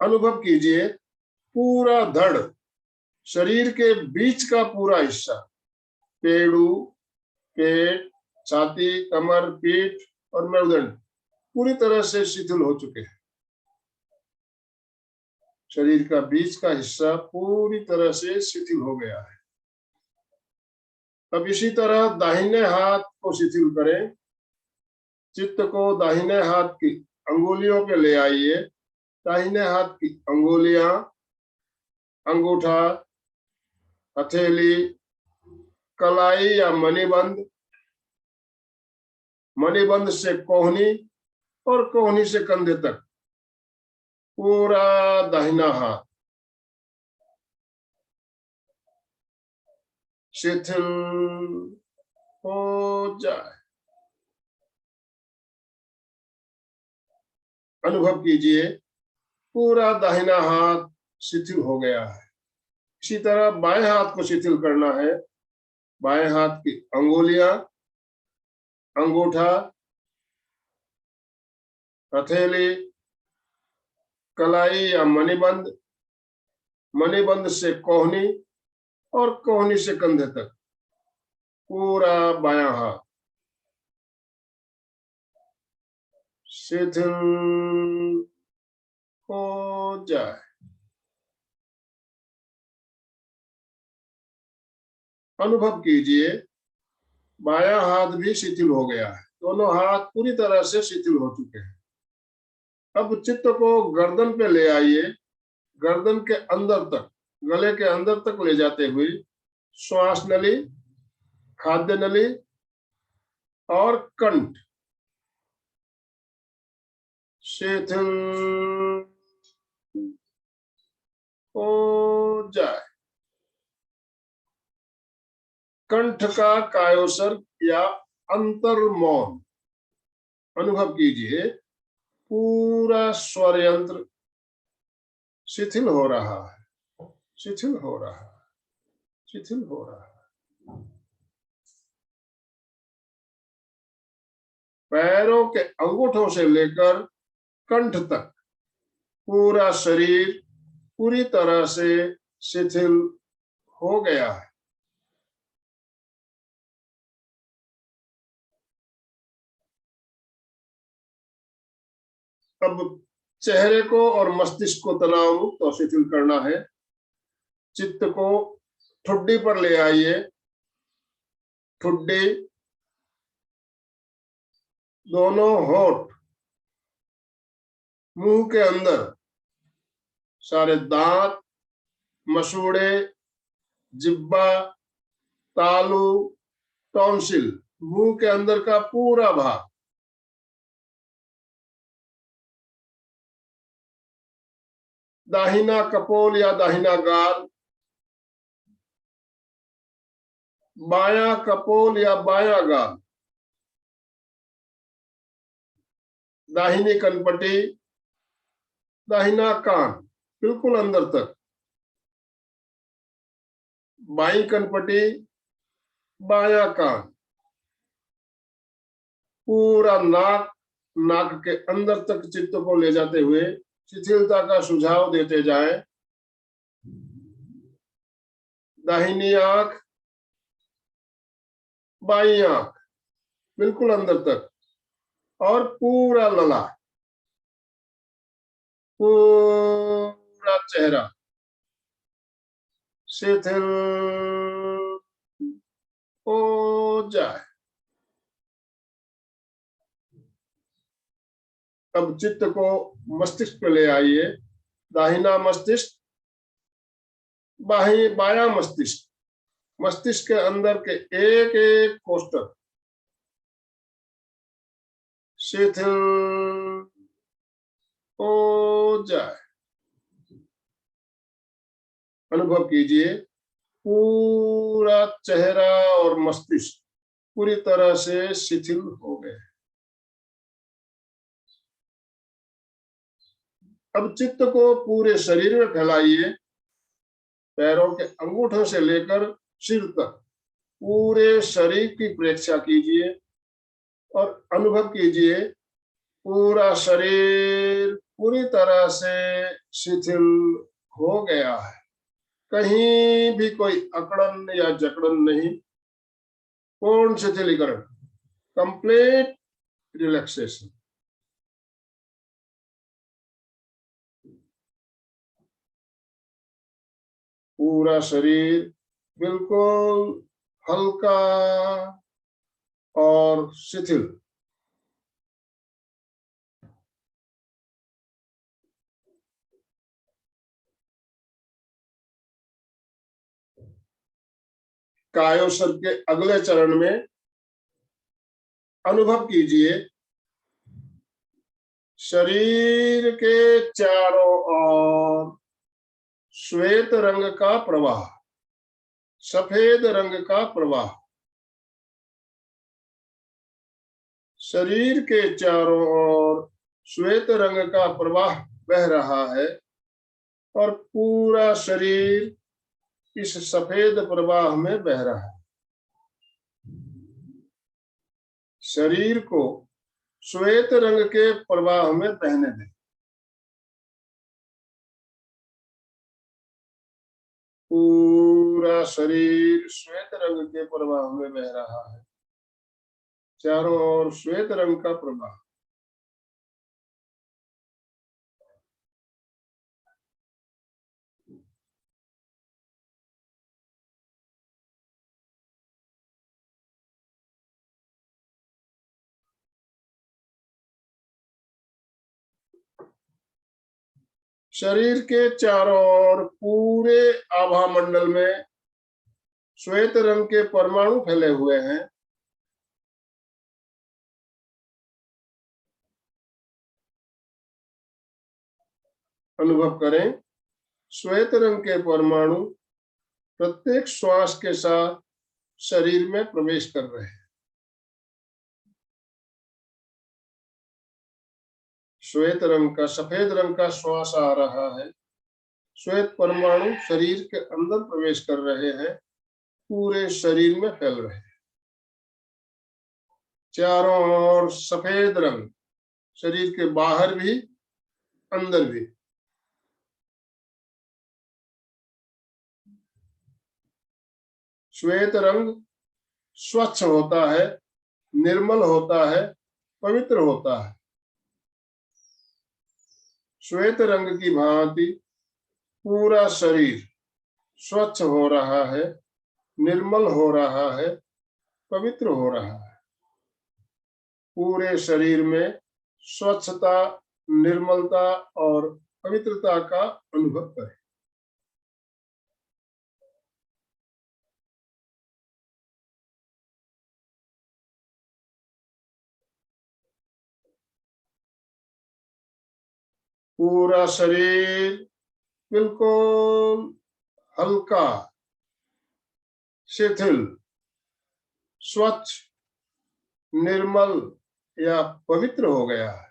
अनुभव कीजिए पूरा धड़, शरीर के बीच का पूरा हिस्सा, पेड़ू, पेट, छाती, कमर, पीठ और मेरुदंड पूरी तरह से शिथिल हो चुके हैं। शरीर का बीच का हिस्सा पूरी तरह से शिथिल हो गया है। अब इसी तरह दाहिने हाथ को शिथिल करें। चित्त को दाहिने हाथ की अंगुलियों पे ले आइए। दाहिने हाथ की अंगुलियां, अंगूठा, हथेली, कलाई या मणिबंध, मणिबंध से कोहनी और कोहनी से कंधे तक पूरा दाहिना हाथ शिथिल हो जाए। अनुभव कीजिए पूरा दाहिना हाथ शिथिल हो गया है। इसी तरह बाएं हाथ को शिथिल करना है। बाएं हाथ की अंगुलियां, अंगूठा, हथेली, कलाई या मणिबंध, मणिबंध से कोहनी और कोहनी से कंधे तक पूरा बायां हाथ शिथिल हो जाए। अनुभव कीजिए बायां हाथ भी शिथिल हो गया है। दोनों हाथ पूरी तरह से शिथिल हो चुके हैं। अब चित्त को गर्दन पे ले आइए। गर्दन के अंदर तक, गले के अंदर तक ले जाते हुए श्वास नली, खाद्य नली और कंठ शिथिल हो जाए। कंठ का कायोसर्ग या अंतर्मौन अनुभव कीजिए। पूरा स्वर यंत्र शिथिल हो रहा है, शिथिल हो रहा है, शिथिल हो रहा है। पैरों के अंगूठों से लेकर कंठ तक पूरा शरीर पूरी तरह से शिथिल हो गया है। अब चेहरे को और मस्तिष्क को तनाव मुक्त और शिथिल करना है। चित्त को ठुड्डी पर ले आइए। ठुड्डी, दोनों होठ, मुंह के अंदर सारे दांत, मसूड़े, जिब्बा, तालू, टॉन्सिल, मुंह के अंदर का पूरा भाग, दाहिना कपोल या दाहिना गाल, बायां कपोल या बायां गाल, दाहिनी कनपटी, दाहिना कान बिल्कुल अंदर तक, बाईं कनपटी, बायां कान, पूरा नाक, नाक के अंदर तक चित्त को ले जाते हुए शिथिलता का सुझाव देते जाएं। दाहिनी आंख, बाईं आंख बिल्कुल अंदर तक, और पूरा लला, पूरा चेहरा शिथिल हो जाए। अब चित्त को मस्तिष्क पे ले आइए। दाहिना मस्तिष्क, बायां मस्तिष्क, मस्तिष्क के अंदर के एक एक कोष्ठक शिथिल हो जाए। अनुभव कीजिए पूरा चेहरा और मस्तिष्क पूरी तरह से शिथिल हो गए। अब चित्त को पूरे शरीर में फैलाइए। पैरों के अंगूठों से लेकर सिर तक पूरे शरीर की प्रेक्षा कीजिए और अनुभव कीजिए पूरा शरीर पूरी तरह से शिथिल हो गया है। कहीं भी कोई अकड़न या जकड़न नहीं, पूर्ण शिथिलीकरण, कंप्लीट रिलैक्सेशन। पूरा शरीर बिल्कुल हल्का और शिथिल। कायोसर के अगले चरण में अनुभव कीजिए शरीर के चारों ओर श्वेत रंग का प्रवाह, सफेद रंग का प्रवाह। शरीर के चारों ओर श्वेत रंग का प्रवाह बह रहा है और पूरा शरीर इस सफेद प्रवाह में बह रहा है। शरीर को श्वेत रंग के प्रवाह में बहने दें। पूरा शरीर श्वेत रंग के प्रवाह में बह रहा है, चारों ओर श्वेत रंग का प्रवाह। शरीर के चारों ओर पूरे आभा मंडल में श्वेत रंग के परमाणु फैले हुए हैं। अनुभव करें श्वेत रंग के परमाणु प्रत्येक श्वास के साथ शरीर में प्रवेश कर रहे हैं। श्वेत रंग का, सफेद रंग का श्वास आ रहा है, श्वेत परमाणु शरीर के अंदर प्रवेश कर रहे हैं, पूरे शरीर में फैल रहे हैं। चारों ओर सफेद रंग, शरीर के बाहर भी अंदर भी। श्वेत रंग स्वच्छ होता है, निर्मल होता है, पवित्र होता है। श्वेत रंग की भांति पूरा शरीर स्वच्छ हो रहा है, निर्मल हो रहा है, पवित्र हो रहा है। पूरे शरीर में स्वच्छता, निर्मलता और पवित्रता का अनुभव करें। पूरा शरीर बिल्कुल हल्का, शिथिल, स्वच्छ, निर्मल या पवित्र हो गया है।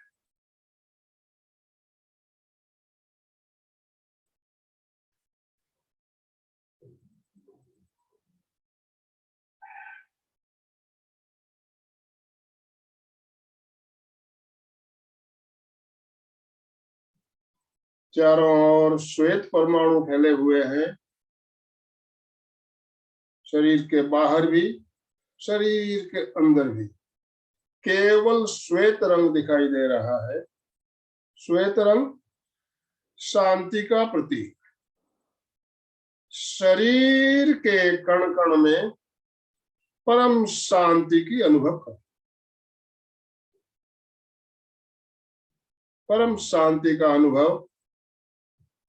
चारों ओर श्वेत परमाणु फैले हुए हैं, शरीर के बाहर भी, शरीर के अंदर भी केवल श्वेत रंग दिखाई दे रहा है। श्वेत रंग शांति का प्रतीक। शरीर के कण कण में परम शांति की अनुभव कर। परम शांति का अनुभव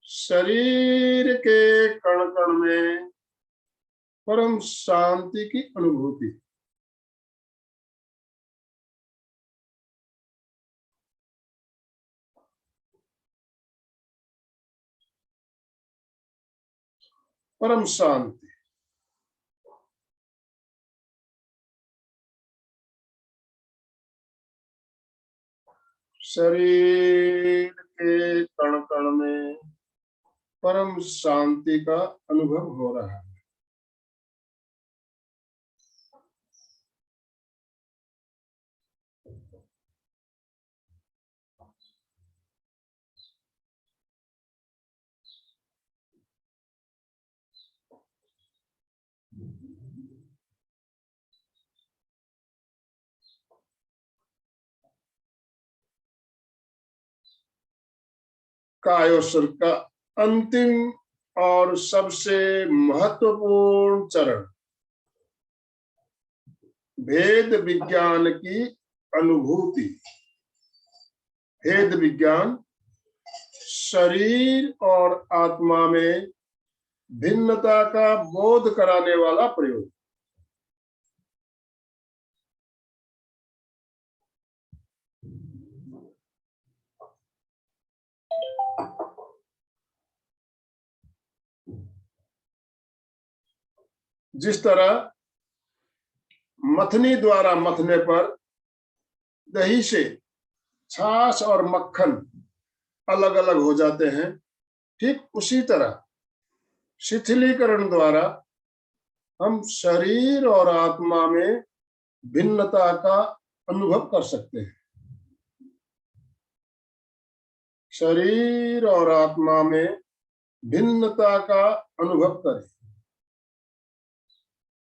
शरीर के कण कण में परम शांति की अनुभूति। परम शांति। शरीर के कण कण में परम शांति का अनुभव हो रहा है। कायोसर का अंतिम और सबसे महत्वपूर्ण चरण भेद विज्ञान की अनुभूति। भेद विज्ञान शरीर और आत्मा में भिन्नता का बोध कराने वाला प्रयोग। जिस तरह मथनी द्वारा मथने पर दही से छाछ और मक्खन अलग अलग हो जाते हैं, ठीक उसी तरह शिथिलीकरण द्वारा हम शरीर और आत्मा में भिन्नता का अनुभव कर सकते हैं। शरीर और आत्मा में भिन्नता का अनुभव करें।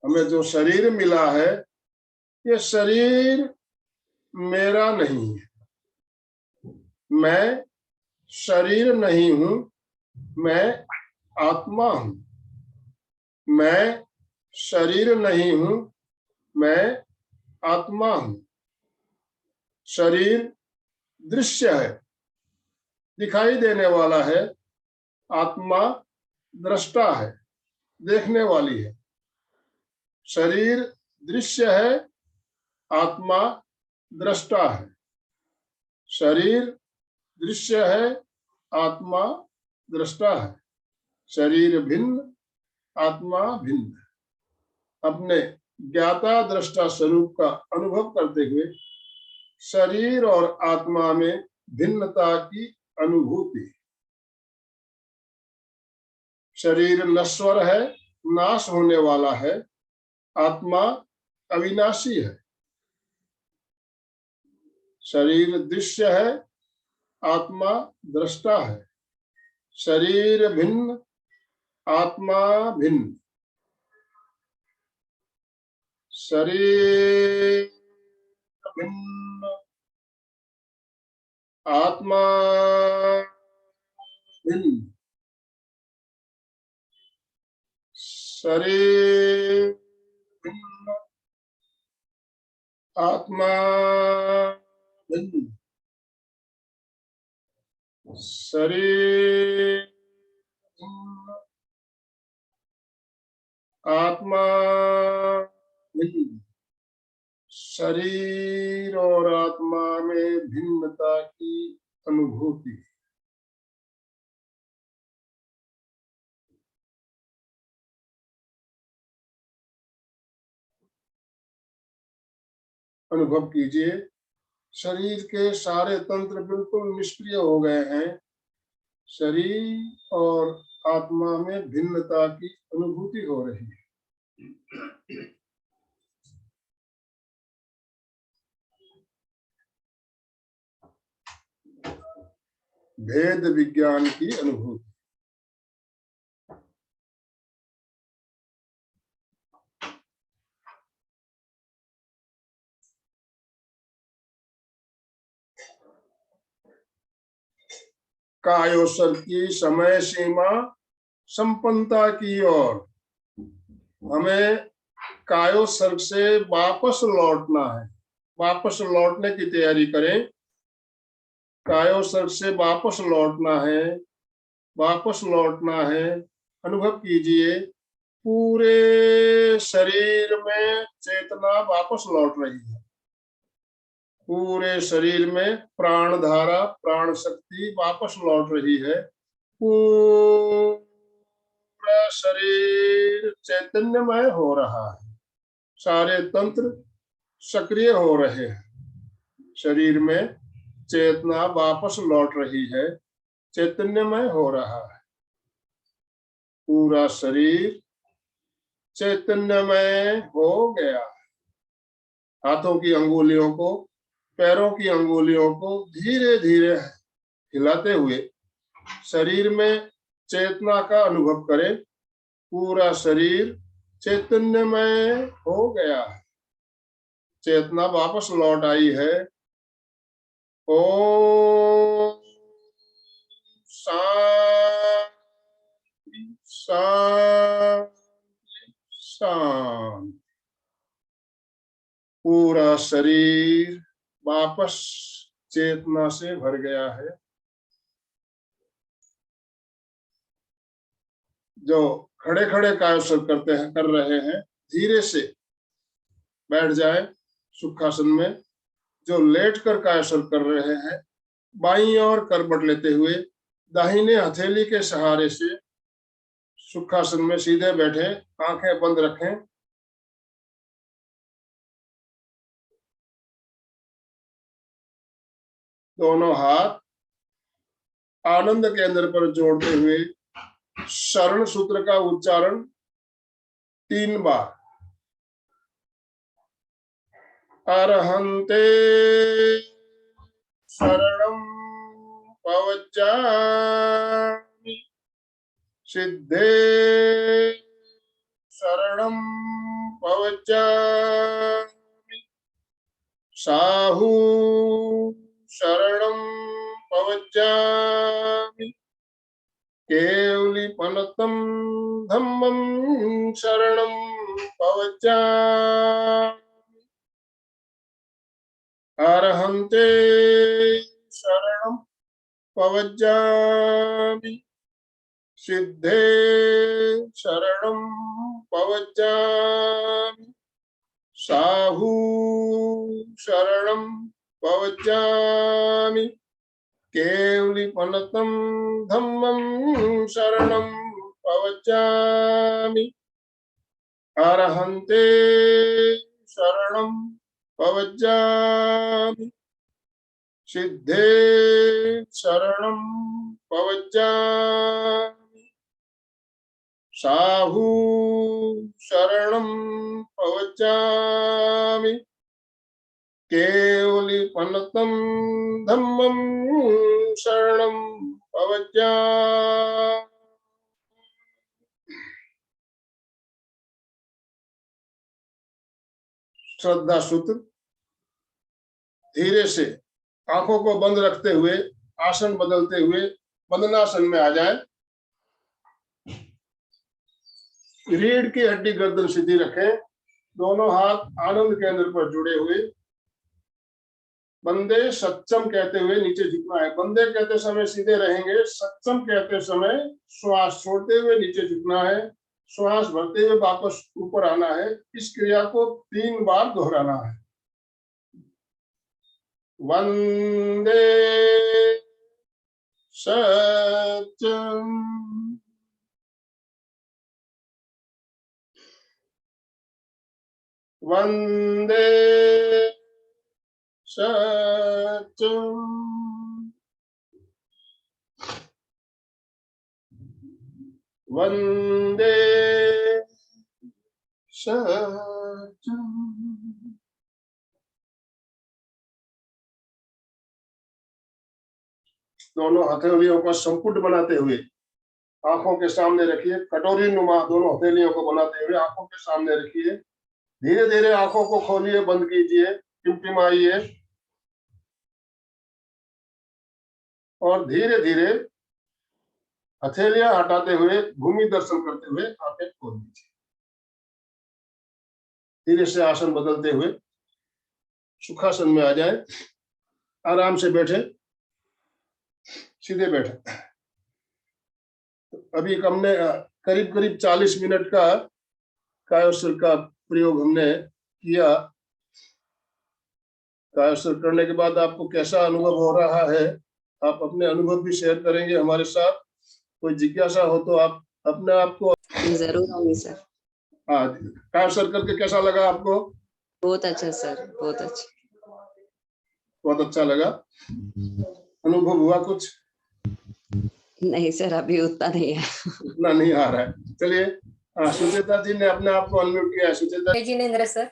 हमें जो शरीर मिला है, ये शरीर मेरा नहीं है। मैं शरीर नहीं हूं, मैं आत्मा हूं। मैं शरीर नहीं हूं, मैं आत्मा हूं। शरीर दृश्य है, दिखाई देने वाला है। आत्मा दृष्टा है, देखने वाली है। शरीर दृश्य है, आत्मा दृष्टा है। शरीर दृश्य है, आत्मा दृष्टा है। शरीर भिन्न, आत्मा भिन्न। अपने ज्ञाता दृष्टा स्वरूप का अनुभव करते हुए शरीर और आत्मा में भिन्नता की अनुभूति। शरीर नश्वर है, नाश होने वाला है। आत्मा अविनाशी है। शरीर दृश्य है, आत्मा दृष्टा है। शरीर भिन्न, आत्मा भिन्न। शरीर भिन्न, आत्मा भिन्न। शरीर भिन्न, आत्मा भिन्न। शरीर आत्मा भिन्न, शरीर और आत्मा में भिन्नता की अनुभूति। अनुभव कीजिए, शरीर के सारे तंत्र बिल्कुल निष्क्रिय हो गए हैं, शरीर और आत्मा में भिन्नता की अनुभूति हो रही है। भेद विज्ञान की अनुभूति। कायोत्सर्ग की समय सीमा संपन्नता की ओर, हमें कायोत्सर्ग से वापस लौटना है, वापस लौटने की तैयारी करें। कायोत्सर्ग से वापस लौटना है, वापस लौटना है। अनुभव कीजिए, पूरे शरीर में चेतना वापस लौट रही है, पूरे शरीर में प्राण धारा, प्राण शक्ति वापस लौट रही है। पूरा शरीर चैतन्यमय हो रहा है, सारे तंत्र सक्रिय हो रहे हैं, शरीर में चेतना वापस लौट रही है, चैतन्यमय हो रहा है। पूरा शरीर चैतन्यमय हो गया। हाथों की अंगुलियों को, पैरों की अंगुलियों को धीरे धीरे हिलाते हुए शरीर में चेतना का अनुभव करें। पूरा शरीर चैतन्यमय हो गया है, चेतना वापस लौट आई है। ओम शांति शांति शांति। पूरा शरीर वापस चेतना से भर गया है। जो खड़े खड़े कायोत्सर्ग करते हैं, कर रहे हैं, धीरे से बैठ जाए सुखासन में। जो लेट कर कायोत्सर्ग कर रहे हैं, बाईं ओर करवट लेते हुए दाहिने हथेली के सहारे से सुखासन में सीधे बैठे, आंखें बंद रखें। दोनों हाथ आनंद केंद्र पर जोड़ते हुए शरण सूत्र का उच्चारण 3 बार। अरहन्ते शरणं पवज्जामि, सिद्धे शरणं पवज्जामि, साहू शरणं पवज्जामि, केवलिपनतं धम्मं शरणं पवज्जामि, अरहन्ते शरणं पवज्जामि, सिद्धे शरणं पवज्जामि, साहू शरणं पवज्जामि, केवलिपनतं धम्मं शरणं पवज्जामि, अरहन्ते शरणं पवज्जामि, सिद्धे शरणं पवज्जामि, साहू शरणं पवज्जामि, केवलिपनतं धम्मं शरणं पवज्जामि। श्रद्धा सूत्र। धीरे से आंखों को बंद रखते हुए आसन बदलते हुए वंदनासन में आ जाए। रीढ़ की हड्डी गर्दन सीधी रखें, दोनों हाथ आनंद केंद्र पर जुड़े हुए, वंदे सच्चम कहते हुए नीचे झुकना है। वंदे कहते समय सीधे रहेंगे, सच्चम कहते समय श्वास छोड़ते हुए नीचे झुकना है, श्वास भरते हुए वापस ऊपर आना है। इस क्रिया को 3 बार दोहराना है। वंदे सच्चम, वंदे सच्चम, वंदे सच्चम। दोनों हथेलियों को संपुट बनाते हुए आंखों के सामने रखिए। कटोरी नुमा दोनों हथेलियों को बनाते हुए आंखों के सामने रखिए। धीरे धीरे आंखों को खोलिए, बंद कीजिए, टिमटिमाइए और धीरे धीरे हथेलियां हटाते हुए भूमि दर्शन करते हुए आंखें खोल दीजिए। धीरे से आसन बदलते हुए सुखासन में आ जाए। आराम से बैठे, सीधे बैठे। अभी हमने करीब करीब 40 मिनट का कायोस्वर का प्रयोग हमने किया। कायोस्वर करने के बाद आपको कैसा अनुभव हो रहा है, आप अपने अनुभव भी शेयर करेंगे हमारे साथ। कोई जिज्ञासा हो तो आप अपने आप को। जरूर होंगी सर। हाँ, कायोस्वर करके कैसा लगा आपको? बहुत अच्छा सर, बहुत अच्छा। बहुत अच्छा लगा। अनुभव हुआ कुछ? नहीं सर, अभी उतना नहीं है। उतना नहीं आ रहा है। चलिए, सुचेता जी ने अपने आप को अनम्यूट किया है। सुचेता जी ने सर,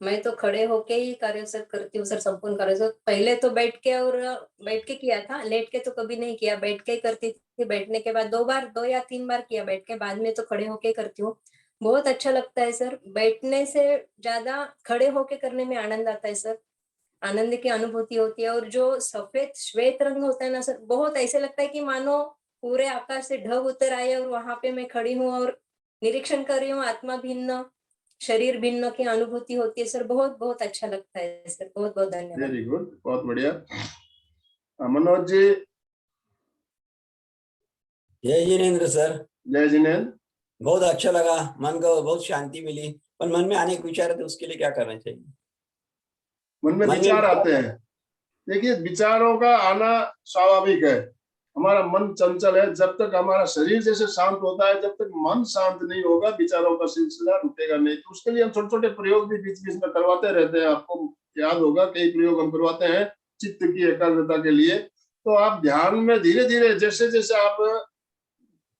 मैं तो खड़े होके ही कार्य सर करती हूँ सर, संपूर्ण कार्य सर। पहले तो बैठ के किया था, लेट के तो कभी नहीं किया, बैठ के करती थी। बैठने के बाद 2 या 3 बार किया बैठ के, बाद में तो खड़े होके करती हूँ। बहुत अच्छा लगता है सर, बैठने से ज्यादा खड़े होके करने में आनंद आता है सर। आनंद की अनुभूति होती है। और जो सफेद श्वेत रंग होता है ना सर, बहुत ऐसे लगता है कि मानो पूरे आकाश से ढग उतर आए और वहां पे मैं खड़ी हूँ और निरीक्षण कर रही हूँ। आत्मा भिन्न, शरीर भिन्न की अनुभूति होती है सर। बहुत बहुत अच्छा लगता है सर। बहुत बहुत धन्यवाद। वेरी गुड, बहुत बढ़िया। मनोज जी। जय जिनेन्द्र सर। जय जिनेन्द्र। बहुत अच्छा लगा, मन को बहुत शांति मिली। पर मन में आने के विचार है तो उसके लिए क्या करना चाहिए? मन में विचार आते हैं। देखिए, विचारों का आना स्वाभाविक है। हमारा मन चंचल है। जब तक हमारा शरीर जैसे शांत होता है, जब तक मन शांत नहीं होगा, विचारों का सिलसिला रुकेगा नहीं। तो उसके लिए हम छोटे छोटे प्रयोग भी बीच बीच में करवाते रहते हैं। आपको याद होगा, कई प्रयोग हम करवाते हैं चित्त की एकाग्रता के लिए। तो आप ध्यान में धीरे धीरे जैसे जैसे आप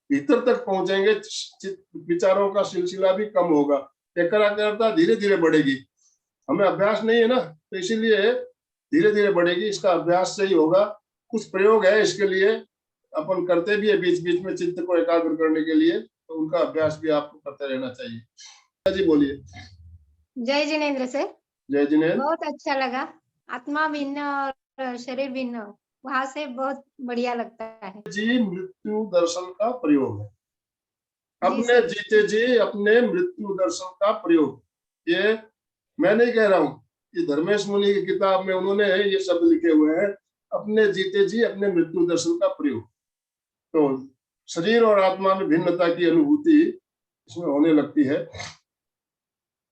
भीतर तक पहुंचेंगे, विचारों का सिलसिला भी कम होगा, एकाग्रता धीरे धीरे बढ़ेगी। हमें अभ्यास नहीं है ना, तो इसीलिए धीरे धीरे बढ़ेगी। इसका अभ्यास से ही होगा। कुछ प्रयोग है इसके लिए, अपन करते भी है बीच बीच में चित्त को एकाग्र करने के लिए, तो उनका अभ्यास भी आपको करते रहना चाहिए। जी बोलिए। जय जिनेन्द्र सर। जय जिनेन्द्र। बहुत अच्छा लगा। आत्मा भिन्न और शरीर भिन्न, वहां से बहुत बढ़िया लगता है जी। मृत्यु दर्शन का प्रयोग है। जी अपने सर। जीते जी अपने मृत्यु दर्शन का प्रयोग। ये मैं नहीं कह रहा हूँ, ये धर्मेश मुनि की किताब में उन्होंने ये शब्द लिखे हुए हैं, अपने जीते जी अपने मृत्यु दर्शन का प्रयोग। तो शरीर और आत्मा में भिन्नता की अनुभूति इसमें होने लगती है।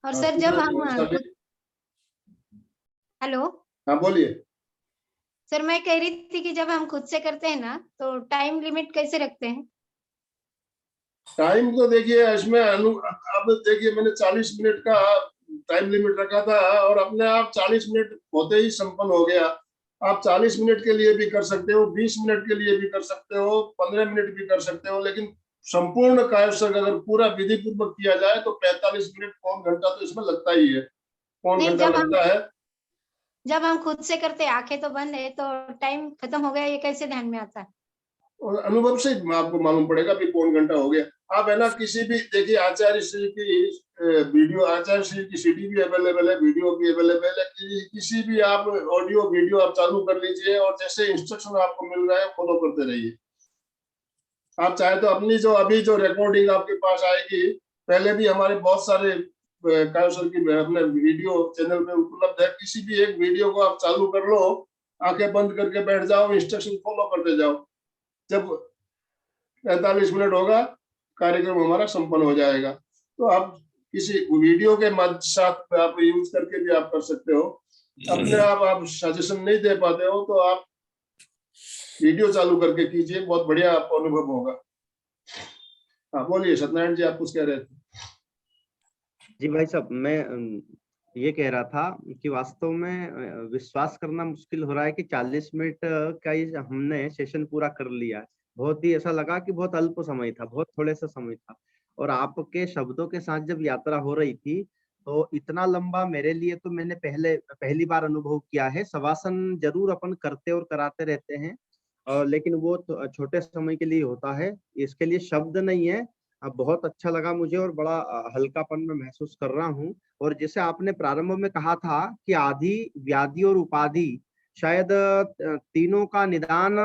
और सर जब हम हेलो। हाँ बोलिए। सर मैं कह रही थी कि जब हम खुद से करते हैं ना, तो टाइम लिमिट कैसे रखते हैं? टाइम तो देखिए इसमें अब देखिए, मैंने 40 मिनट का टाइम लिमिट रखा था और अपने आप 40 मिनट होते ही संपन्न हो गया। आप 40 मिनट के लिए भी कर सकते हो, 20 मिनट के लिए भी कर सकते हो, 15 मिनट भी कर सकते हो। लेकिन संपूर्ण कायोत्सर्ग अगर पूरा विधि पूर्वक किया जाए तो 45 मिनट, पौन घंटा तो इसमें लगता ही है। पौन घंटा लगता है। जब हम खुद से करते, आंखें तो बंद है, तो टाइम खत्म हो गया, ये कैसे ध्यान में आता है? और अनुभव से आपको मालूम पड़ेगा कि पौन घंटा हो गया। आप है ना, किसी भी देखिए, आचार्य श्री की वीडियो, आचार्य श्री की सीडी भी अवेलेबल है, वीडियो भी अवेलेबल है। किसी भी आप ऑडियो वीडियो आप चालू कर लीजिए और जैसे इंस्ट्रक्शन आपको मिल रहा है फॉलो करते रहिए। आप चाहे तो अपनी जो अभी जो रिकॉर्डिंग आपके पास आएगी, पहले भी हमारे बहुत सारे कायोसर की अपने वीडियो चैनल पे उपलब्ध है। किसी भी एक वीडियो को आप चालू कर लो, आंखें बंद करके बैठ जाओ, इंस्ट्रक्शन फॉलो करते जाओ। जब 45 मिनट होगा कार्यक्रम हमारा संपन्न हो जाएगा। तो आप किसी वीडियो के साथ आप यूज करके भी आप कर सकते हो। अपने आप सजेशन नहीं दे पाते हो तो आप वीडियो चालू करके कीजिए, बहुत बढ़िया आपको अनुभव होगा। हाँ बोलिए सत्यनारायण जी, आप कुछ कह रहे थे। जी भाई साहब, मैं ये कह रहा था कि वास्तव में विश्वास करना मुश्किल हो रहा है कि 40 मिनट का ही हमने सेशन पूरा कर लिया है। बहुत ही ऐसा लगा कि बहुत अल्प समय था, बहुत थोड़े सा समय था। और आपके शब्दों के साथ जब यात्रा हो रही थी तो इतना लंबा मेरे लिए तो मैंने पहली बार अनुभव किया है। शवासन जरूर अपन करते और कराते रहते हैं, लेकिन वो तो छोटे समय के लिए होता है, इसके लिए शब्द नहीं है। अब बहुत अच्छा लगा मुझे और बड़ा हल्कापन में महसूस कर रहा हूँ। और जैसे आपने प्रारंभ में कहा था कि आदि, व्याधि और उपाधि, शायद तीनों का निदान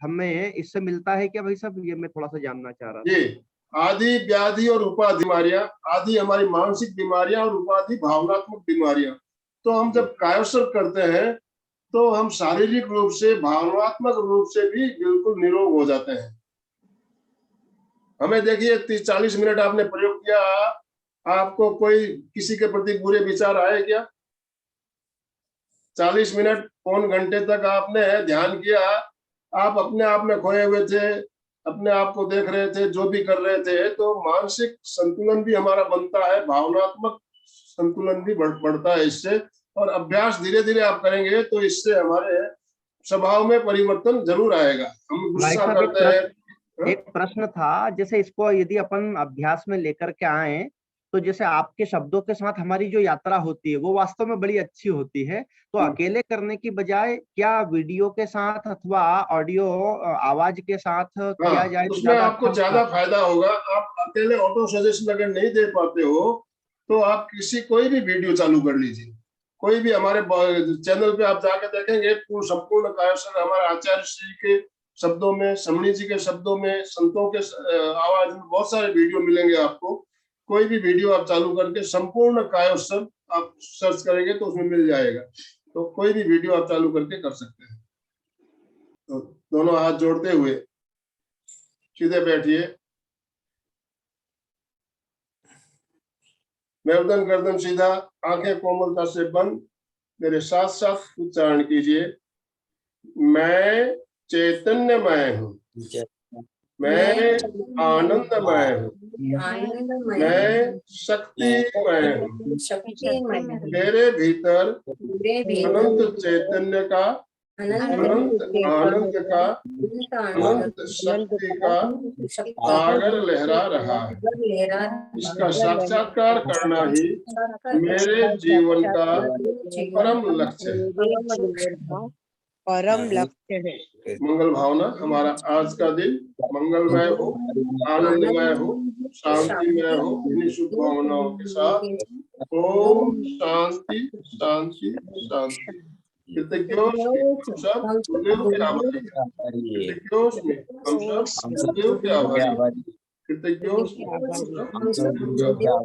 हमें इससे मिलता है क्या भाई साहब? ये मैं थोड़ा सा जानना चाह रहा था। जी, आदि, व्याधि और उपाधि बीमारियां, आदि हमारी मानसिक बीमारियां और उपाधि भावनात्मक बीमारियां। तो हम जब कायोसर करते हैं तो हम शारीरिक रूप से, भावनात्मक रूप से भी बिल्कुल निरोग हो जाते हैं। हमें देखिए 30-40 मिनट आपने प्रयोग किया, आपको कोई किसी के प्रति बुरे विचार आए क्या? 40 मिनट, पौन घंटे तक आपने ध्यान किया, आप अपने आप में खोए हुए थे, अपने आप को देख रहे थे, जो भी कर रहे थे। तो मानसिक संतुलन भी हमारा बनता है, भावनात्मक संतुलन भी बढ़ता है इससे। और अभ्यास धीरे धीरे आप करेंगे तो इससे हमारे स्वभाव में परिवर्तन जरूर आएगा। हम गुस्सा करते हैं। एक प्रश्न था, जैसे इसको यदि अपन अभ्यास में लेकर के आए तो जैसे आपके शब्दों के साथ हमारी जो यात्रा होती है वो वास्तव में बड़ी अच्छी होती है। तो अकेले करने की बजाय क्या वीडियो के साथ अथवा ऑडियो आवाज के साथ किया जाए तो उसमें आपको अच्छा ज्यादा फायदा होगा। आप अकेले ऑटो सजेशन अगर नहीं दे पाते हो तो आप कोई भी वीडियो चालू कर लीजिए। कोई भी हमारे चैनल पे आप जाके देखेंगे, संपूर्ण कायोसर हमारे आचार्य श्री के शब्दों में, समणी जी के शब्दों में, संतों के आवाज में बहुत सारे वीडियो मिलेंगे आपको। कोई भी वीडियो आप चालू करके संपूर्ण कायोसर आप सर्च करेंगे तो उसमें मिल जाएगा। तो कोई भी वीडियो आप चालू करके कर सकते हैं। तो दोनों हाथ जोड़ते हुए सीधे बैठिए, गर्दन गर्दन सीधा, आंखें कोमलता से बंद। मेरे साथ साथ उच्चारण कीजिए, मैं चैतन्यमय हूँ, मैं आनंदमय हूँ, मैं शक्तिमय हूँ। मेरे भीतर अनंत चैतन्य का, अनंत आनंद का, अनंत शक्ति का सागर लहरा रहा है। इसका साक्षात्कार करना ही मेरे जीवन का परम लक्ष्य है। परम लक्ष्य है। मंगल भावना, हमारा आज का दिन मंगलमय हो, आनंदमय हो, शांतिमय हो। इन्हीं शुभ भावनाओं के साथ ओम शांति शांति शांति। कृतज्ञोस्मि हम सब गुरुदेव के आभारी हैं। कृतज्ञोस्मि हम सब गुरुदेव के आभारी हैं। कृतज्ञोस्मि हम सब गुरुदेव के आभारी हैं।